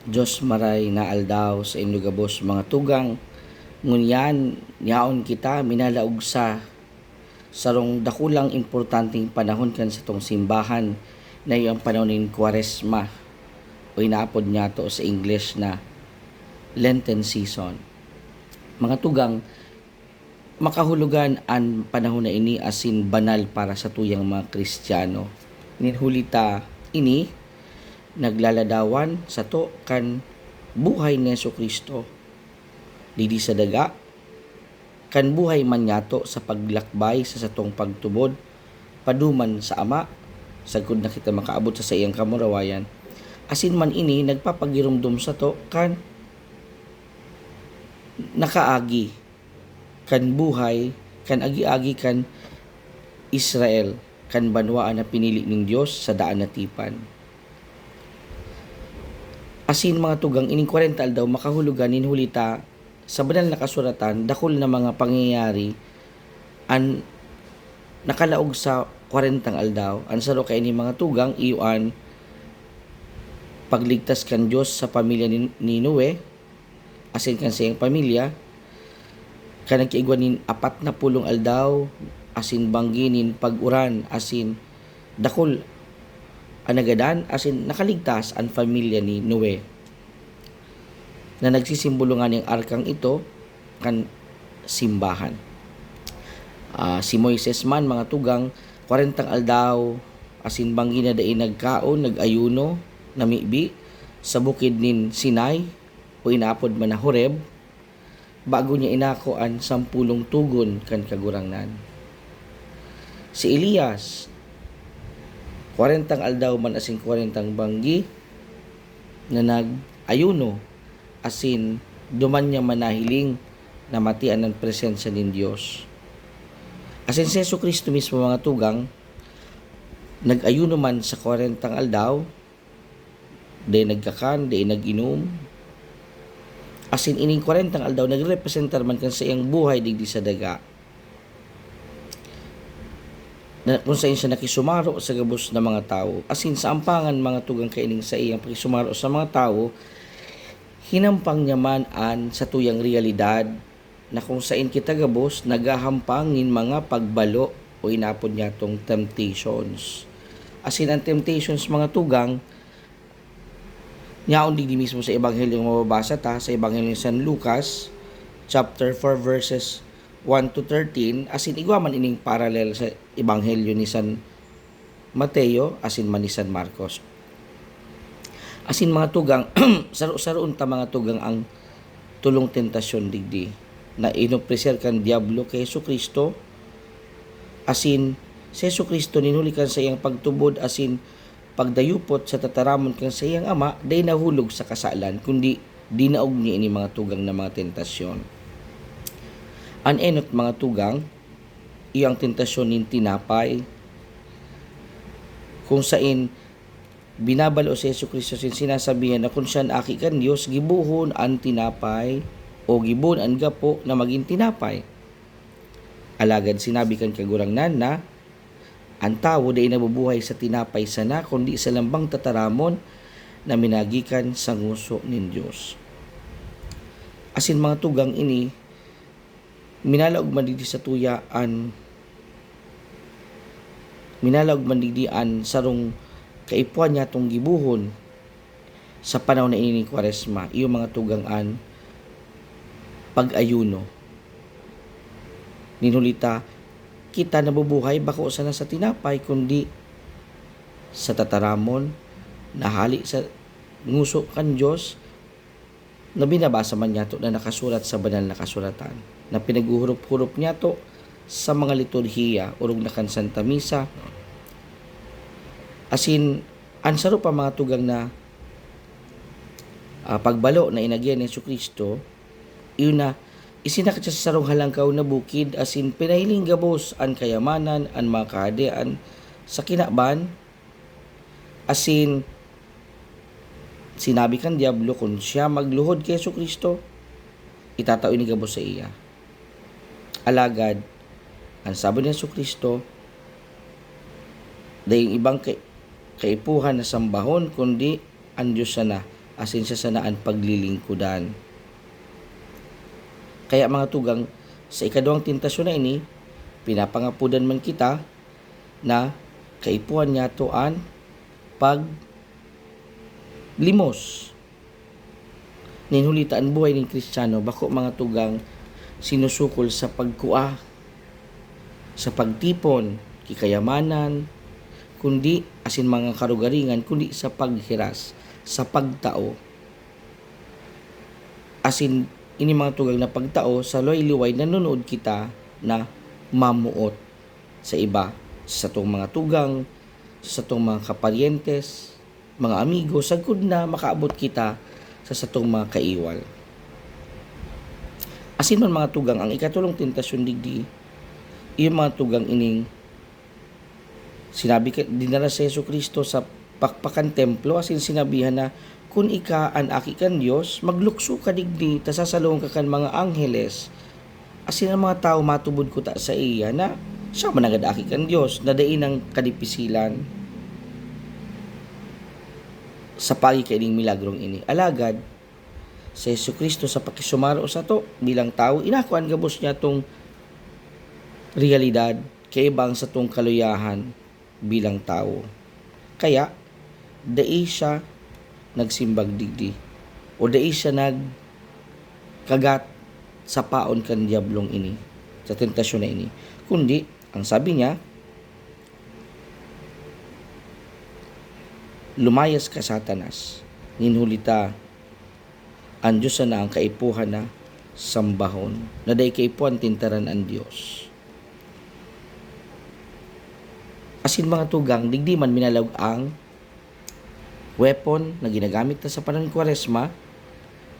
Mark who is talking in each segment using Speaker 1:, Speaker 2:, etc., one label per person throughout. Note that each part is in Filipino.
Speaker 1: Diyos maray na aldaw sa inyo gabos mga tugang, ngunyan yaon kita minalaog sa sarong dakulang importanteng panahon kan sa tong simbahan na yung panahon ng Kwaresma o inaapod niya to sa English na Lenten season. Mga tugang, makahulugan ang panahon na ini asin banal para sa tuyang mga Kristiyano. Ninhulita ini naglaladawan sa to kan buhay ni Jesucristo didi sa daga kan buhay man yato sa paglakbay sa satong pagtubod paduman sa ama sagud na kita makaabot sa iyang kamurawayan asin man ini nagpapagirumdum sa to kan nakaagi kan buhay kan agi-agi kan Israel kan banwaan na pinili ning Dios sa daan na tipan. Asin mga tugang ining 40 aldaw makahulugan ninhulita sa banal na kasuratan dakol na mga pangyayari an nakalaog sa 40 aldaw an saro kay ni mga tugang iuan pagligtas kan Dios sa pamilya ni Noe asin kan sa iyang pamilya kan nagkiigwan nin 40 aldaw asin bangginin pag-uran asin dakol anagadan asin nakaligtas ang pamilya ni Noe na nagsisimbolo nga ng arkang ito kan simbahan. Si Moises man mga tugang 40 aldaw asin banggi na dai nagkaon nagayuno namibi sa bukid nin Sinai o inaapod man na Horeb bago niya inako ang 10 tugon kan kagurangnan. Si Elias 40 aldaw man asin 40 banggi na nag-ayuno asin duman niya manahiling na matian ng presensya ng Diyos. Asin si Jesucristo mismo mga tugang nag-ayuno man sa 40 aldaw day nagkakan, day nag-inom asin ining 40 aldaw nagrepresentar man kan sa iyang buhay digdi sa daga na kung saan siya nakisumaro sa gabos na mga tao. Asin sa ampangan mga tugang kaining sa iyang pakisumaro sa mga tao, hinampang niya man an sa tuyang realidad na kung saan kita gabos nagahampangin mga pagbalo o inapod niya tong temptations. Asin ang temptations mga tugang, niyaon di mismo sa Ebanghelyo mababasa ta sa Ebanghelyo ni San Lucas, chapter 4 verses 1 to 13 asin igwaman ining parallel sa Ebanghelyo ni San Mateo asin man ni San Marcos. Asin mga tugang saro-saroon ta mga tugang ang tulong tentasyon digdi na inopreser kan diablo kay Jesucristo asin si Jesucristo ninhulikan sa iyang pagtubod asin pagdayupot sa tataramon kan sa iyang ama day nahulog sa kasalan kundi dinaog niya ini mga tugang na mga tentasyon. An enot mga tugang, iyang tentasyon nin tinapay, kung saan binabalo si Jesucristo sin sinasabihan na kung saan aki kan Diyos, gibuhon ang tinapay o gibuhon ang gapo na maging tinapay. Alagad sinabi kan kagurangnan na ang tao day nabubuhay sa tinapay sana kundi sa lambang tataramon na minagikan sa nguso nin Diyos. Asin mga tugang ini, minalaog man digdi sa tuyaan minalaog man digdi an sarong kaipuan niya tong gibuhon sa panahon na ini ni Kwaresma iyo mga tugang an pag-ayuno ninulita kita nabubuhay bako sana sa tinapay kundi sa tataramon nahali sa nguso kan Diyos na binabasa man niya to na nakasulat sa banal na kasulatan na pinaghuhurup-hurup niya to sa mga liturhiya urog na kan Santa Misa asin ansaro pa mga tugang na pagbalo na inagyan ni Jesucristo iyon na isinakat siya sa sarong halangkaw na bukid asin pinahiling gabos ang kayamanan ang mga kahadean sa kinaban asin sinabi kan diablo kung siya magluhod kay Jesucristo itatao ini gabos sa iya. Alagad ang sabi ni Jesucristo dahil ibang kaipuhan na sambahon kundi ang Diyos na asin sa sanaan paglilingkudan. Kaya mga tugang, sa ikaduhang tentasyon na ini, pinapangapudan man kita na kaipuhan niya toan paglimos. Ninhulita ang buhay ng Kristiyano, bako mga tugang, sinusukol sa pagkua, sa pagtipon, kikayamanan, kundi asin mga karugaringan, kundi sa paghiras, sa pagtao. Asin ini mga tugang na pagtao, sa loy-liway nanonood kita na mamuot sa iba, sa tong mga tugang, sa tong mga kaparyentes, mga amigo, sagud na makaabot kita sa satong mga kaiwal. Asin man mga tugang, ang ikatulong tentasyon digdi, yung mga tugang ining sinabi dinala sa Yesu Kristo sa pakpakan templo, asin sinabihan na kung ika an aki kan Dios, maglukso ka digdi, tasasalong ka kan mga angheles. Asin ang mga tao matubod ko ta sa iya na siya managad aki kan Dios, nadain ang kadipisilan sa pagi kaining milagrong ini. Alagad sa Yesu Kristo sa pakisumaro sa to bilang tao, inakuan gabos niya tong realidad kay ibang sa tong kaluyahan bilang tao. Kaya dai siya nagsimbag digdi o dai siya nagkagat sa paon kan diablong ini, sa tentasyon na ini, kundi ang sabi niya, lumayas ka Satanas, ninhulita ang Diyos na ang kaipuhan na sambahon, na day kaipuhan tintaran ang Diyos. Asin mga tugang, digdi man minalag ang weapon na ginagamit na sa panahon Kwaresma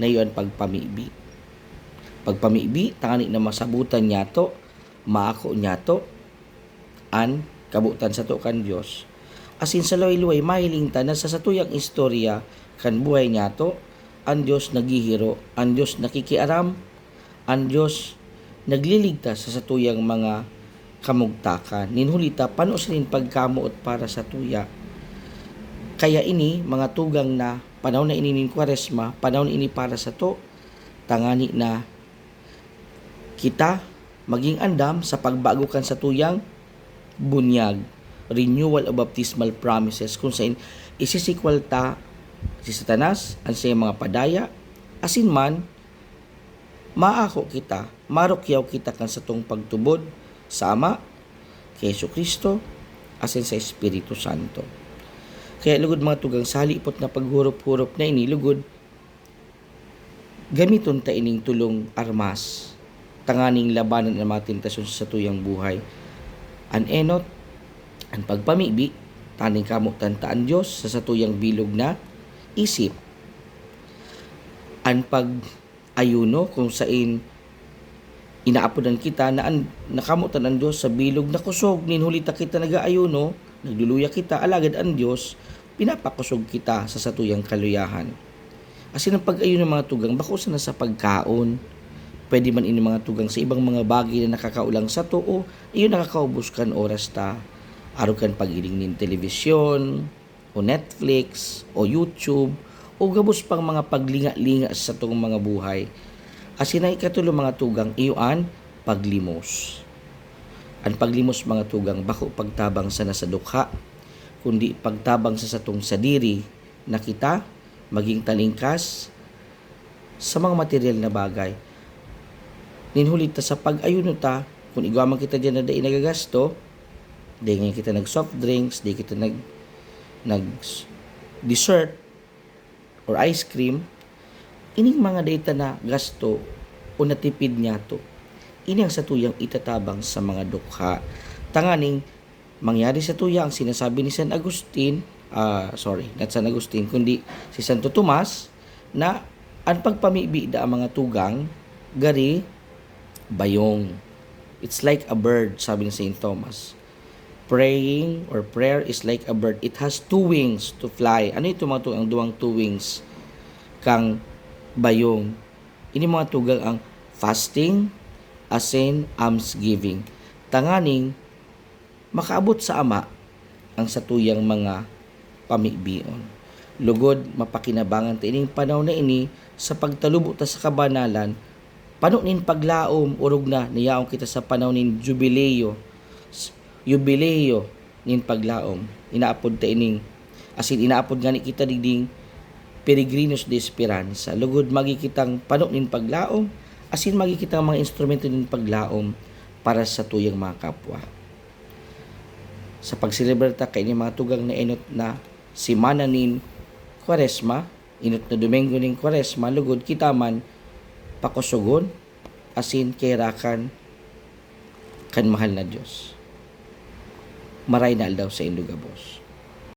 Speaker 1: na iyon pagpamibi. Pagpamibi, tangani na masabutan niya to, maako niya to, an kabutan sa to kan Diyos. Asin sa luway-luway, mahiling ta na sa satuyang istorya kan buhay niya to, ang Diyos naghihiro, ang Diyos nakikiaram, ang Diyos nagliligtas sa satuyang mga kamugtakan. Ninhulita, pano sinin pagkamuot para sa tuya. Kaya ini, mga tugang na panahon na ini ng Kwaresma, panahon ini para sa to, tangani na kita maging andam sa pagbago kan sa tuyang bunyag, renewal of baptismal promises, kung saan isisikwal ta si Satanas, ang siya mga padaya, asin man, maako kita, marukyaw kita kan sa tong pagtubod sa Ama, kay Yesu Kristo, asin sa Espiritu Santo. Kaya lugod mga tugang, sa halipot na paghurop-hurop na ini, lugod, gamiton ta ining tulong armas, tanganing labanan ang mga tentasyon sa tuyang buhay. An enot, ang pagpamibi, taning kamutan ta ang Diyos sa satuyang bilog na isip. Ang pag-ayuno, kung saan inaapodan kita na nakamutan ang Diyos sa bilog na kusog, ninhulita kita nag-aayuno, nagluluya kita, alagad ang Diyos, pinapakusog kita sa satuyang kaluyahan. Asin ang pag-ayuno mga tugang, bako sa nasa pagkaon, pwede man ini mga tugang sa ibang mga bagay na nakakaulang sa to, o iyon nakakaubos kan oras ta, araw kan pag-iling ng telebisyon, o Netflix, o YouTube, o gabos pang mga paglinga-linga sa tong mga buhay. Asin ay ikatulo mga tugang, iyon paglimos. Ang paglimos mga tugang, bako pagtabang sa nasa dukha, kundi pagtabang sa satong sadiri na kita maging talingkas sa mga material na bagay. Ninhulit ta sa pag-ayuno ta, kung igwaman kita dyan na daing nagagasto, daing kita nag soft drinks, daing kita nag dessert or ice cream, ining mga data na gasto o natipid niya to, ini ang satuyang itatabang sa mga dukha. Tanganing mangyari sa tuya ang sinasabi ni San Agustin, not San Agustin, kundi si Santo Tomas, na ang pagpamibi da ang mga tugang, gari, bayong. It's like a bird, sabi ni Saint Thomas. Praying or prayer is like a bird. It has two wings to fly. Ano ito mga tugang? Ang duwang two wings kang bayong. Ini mga tugang ang fasting, asin, almsgiving. Tanganing makaabot sa Ama ang satuyang mga pamibion. Lugod mapakinabangan ta ining panahon na ini sa pagtalubo ta sa kabanalan, pano nin paglaom urog na niyaon kita sa panahon nin jubileo nin paglaom. Inaapod ta ining inaapod gani kita digding peregrinos de esperanza. Lugod magi kitang pano nin paglaom, magi kitang mga instrumento nin paglaom para sa tuyang mga kapwa. Sa pagselebrar ta kay ni mga tugang na inot na simana nin Kwaresma, inot na Domingo ning Kwaresma, lugod kita man pakusugon kairakan kan mahal na Dios. Maray na aldaw sa indugabos.